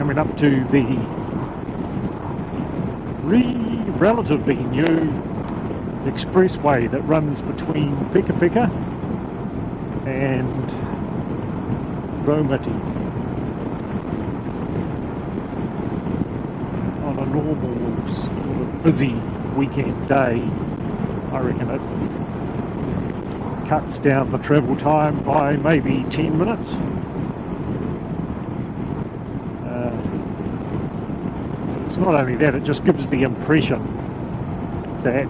coming up to the relatively new expressway that runs between Peka Peka and Raumati. On a normal sort of busy weekend day, I reckon it cuts down the travel time by maybe 10 minutes. It's not only that, it just gives the impression that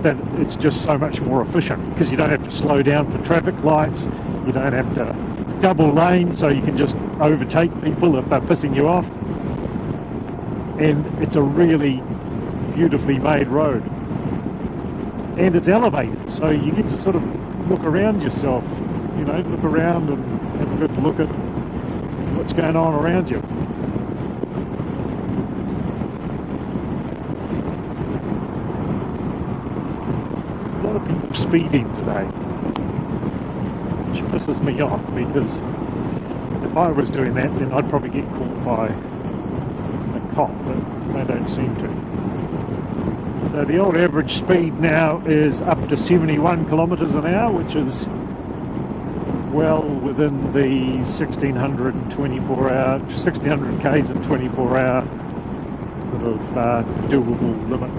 that it's just so much more efficient, because you don't have to slow down for traffic lights, you don't have to double lane so you can just overtake people if they're pissing you off, and it's a really beautifully made road, and it's elevated, so you get to sort of look around yourself, look around and have a good look at what's going on around you. A lot of people speeding today, which pisses me off, because if I was doing that, then I'd probably get caught by a cop, but they don't seem to. So the old average speed now is up to 71 kilometres an hour, which is well within the 1600 k's and 24 hour sort of doable limit.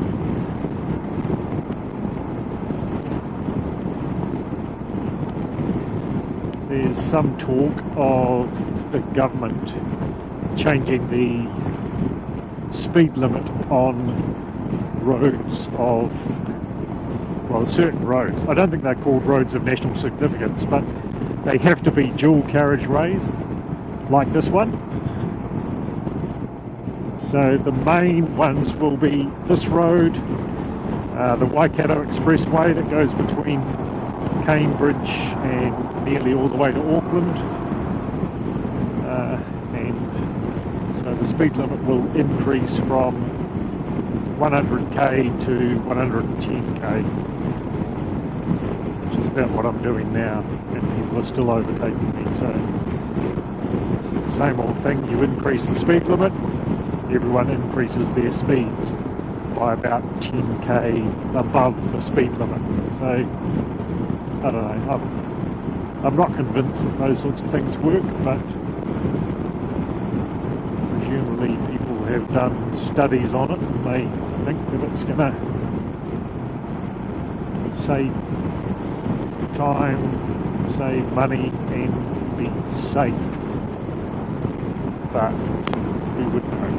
There's some talk of the government changing the speed limit on roads of, well, certain roads. I don't think they're called roads of national significance, but they have to be dual carriageways like this one. So the main ones will be this road, the Waikato Expressway that goes between Cambridge and nearly all the way to Auckland, and so the speed limit will increase from 100k to 110k, which is about what I'm doing now, and people are still overtaking me. So it's the same old thing, you increase the speed limit, everyone increases their speeds by about 10k above the speed limit. So I don't know, I'm not convinced that those sorts of things work, but presumably people have done studies on it and they think that it's going to save time, save money and be safe, but who would know?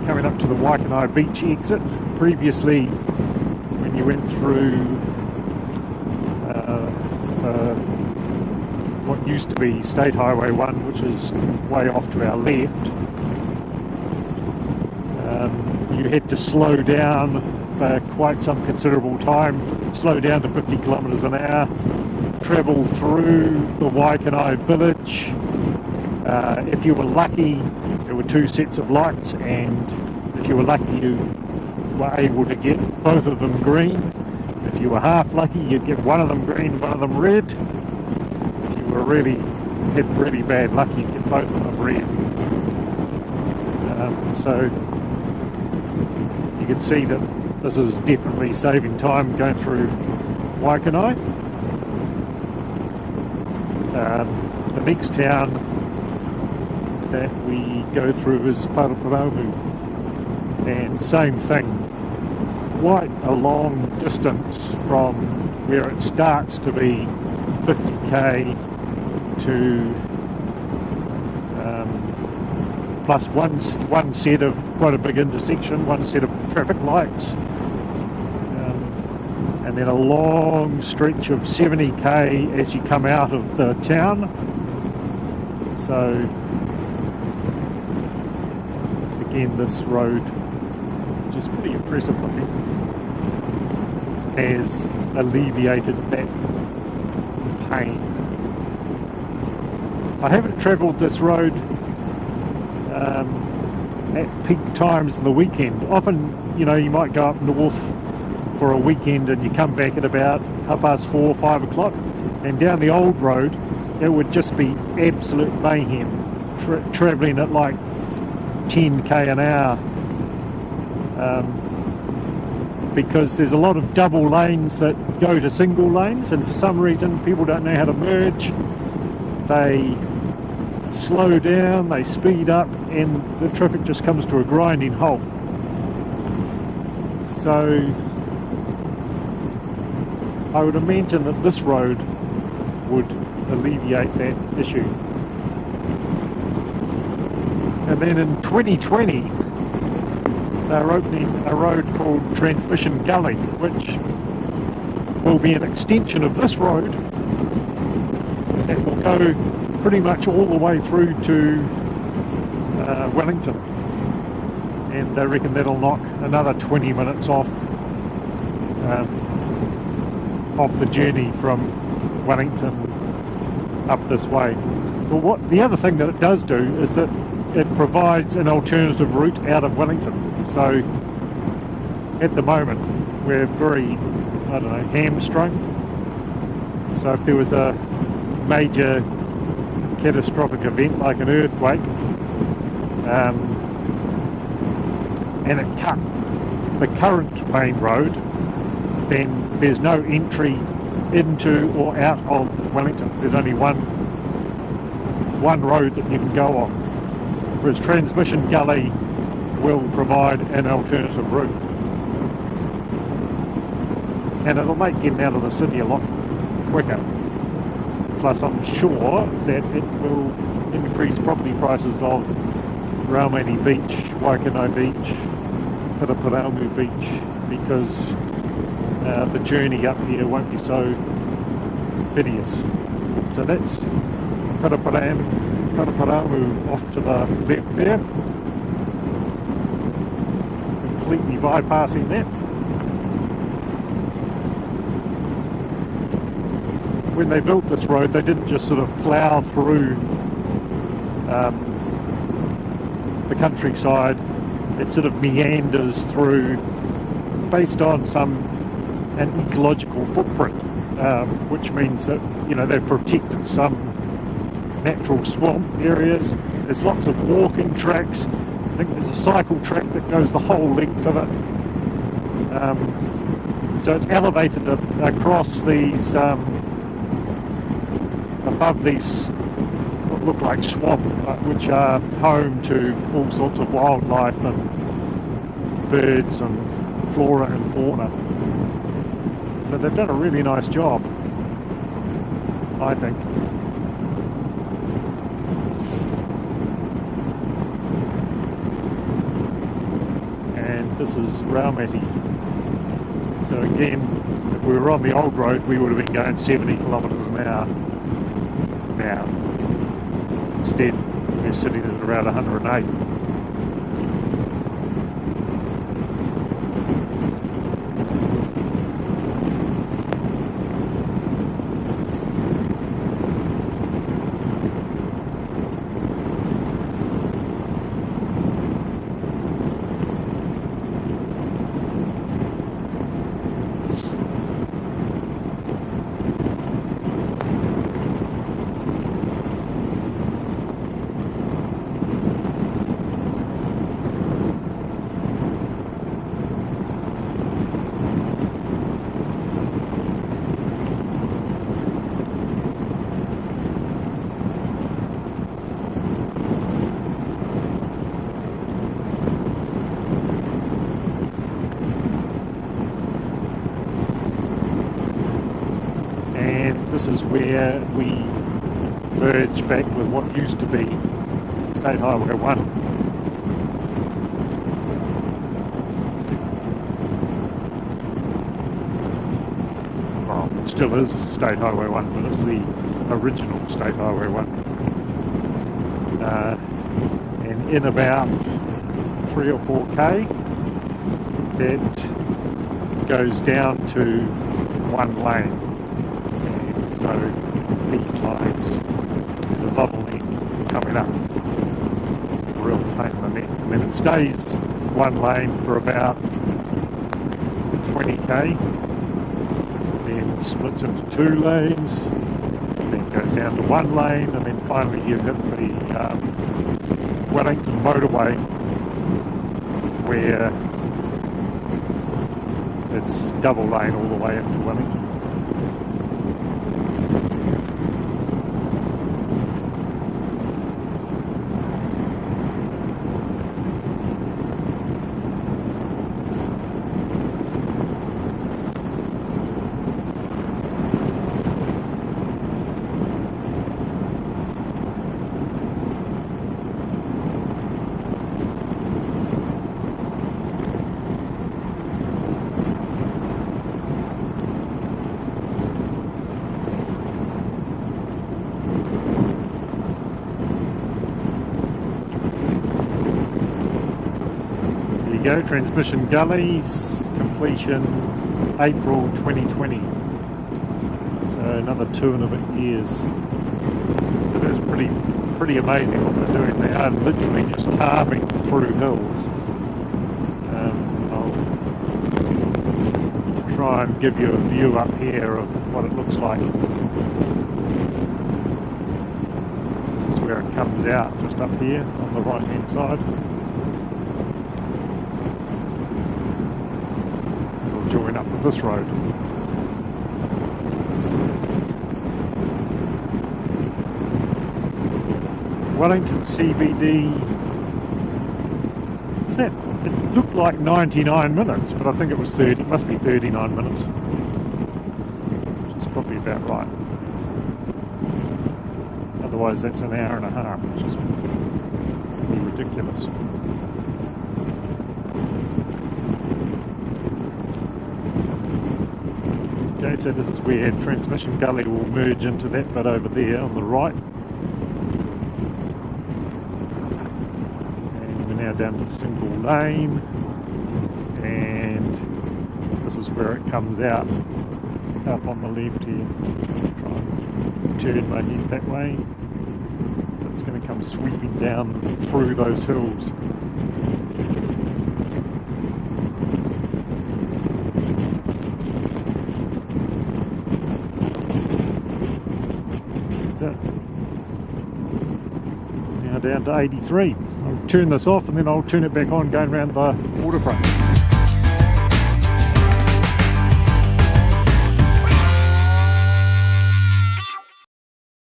Coming up to the Waikanae Beach exit. Previously, when you went through what used to be State Highway 1, which is way off to our left, you had to slow down for quite some considerable time, slow down to 50 kilometres an hour, travel through the Waikanae village. If you were lucky, there were two sets of lights, and if you were lucky you were able to get both of them green. If you were half lucky, you'd get one of them green, one of them red. If you were had really bad luck, you'd get both of them red. So you can see that this is definitely saving time going through Waikanae. The next town that we go through is Paraparaumu, and same thing, quite a long distance from where it starts to be 50k to plus one set of quite a big intersection, one set of traffic lights, and then a long stretch of 70k as you come out of the town. So again, this road, which is pretty impressive looking, has alleviated that pain. I haven't travelled this road at peak times in the weekend. Often, you know, you might go up north for a weekend and you come back at about 4:30, 5 o'clock, and down the old road it would just be absolute mayhem, travelling at like 10k an hour, because there's a lot of double lanes that go to single lanes, and for some reason people don't know how to merge. They slow down, they speed up, and the traffic just comes to a grinding halt. So I would imagine that this road would alleviate that issue. And then in 2020 they're opening a road called Transmission Galley, which will be an extension of this road that will go pretty much all the way through to Wellington, and I reckon that'll knock another 20 minutes off the journey from Wellington up this way. Well, what the other thing that it does do is that it provides an alternative route out of Wellington. So at the moment we're very, I don't know, hamstrung. So if there was a major catastrophic event like an earthquake, and it cut the current main road, then there's no entry into or out of Wellington. There's only one road that you can go on, whereas Transmission Gully will provide an alternative route, and it'll make getting out of the city a lot quicker. Plus I'm sure that it will increase property prices of Raumati Beach, Waikano Beach, Peka Beach, because the journey up here won't be so hideous. So that's Peka off to the left there, completely bypassing that. When they built this road, they didn't just sort of plough through the countryside. It sort of meanders through based on an ecological footprint, which means that, you know, they've protected some natural swamp areas. There's lots of walking tracks. I think there's a cycle track that goes the whole length of it. So it's elevated across these above these what look like swamp, which are home to all sorts of wildlife and birds and flora and fauna. So they've done a really nice job, I think. And this is Raumati. So again, if we were on the old road, we would have been going 70 kilometres an hour now. Instead, we're sitting at around 108. This is where we merge back with what used to be State Highway 1. Well, it still is State Highway 1, but it's the original State Highway 1. And in about 3 or 4k, it goes down to one lane. So peak times, there's a bottleneck coming up, real pain in the neck. And then it stays one lane for about 20k, then splits into two lanes, then goes down to one lane, and then finally you hit the Wellington motorway, where it's double lane all the way up to Wellington. Go, transmission gullies, completion April 2020, so another 2.5 years. It is pretty amazing what they're doing. They are literally just carving through hills. I'll try and give you a view up here of what it looks like. This is where it comes out, just up here on the right hand side. Join up with this road. Wellington CBD, is that, it looked like 99 minutes, but I think it was 30, it must be 39 minutes, which is probably about right. Otherwise that's an hour and a half, which is pretty ridiculous. Okay, so this is where transmission gully will merge into that bit over there on the right. And we're now down to the single lane. And this is where it comes out, up on the left here. Try and turn my head that way. So it's going to come sweeping down through those hills. Now down to 83. I'll turn this off and then I'll turn it back on going around the waterfront.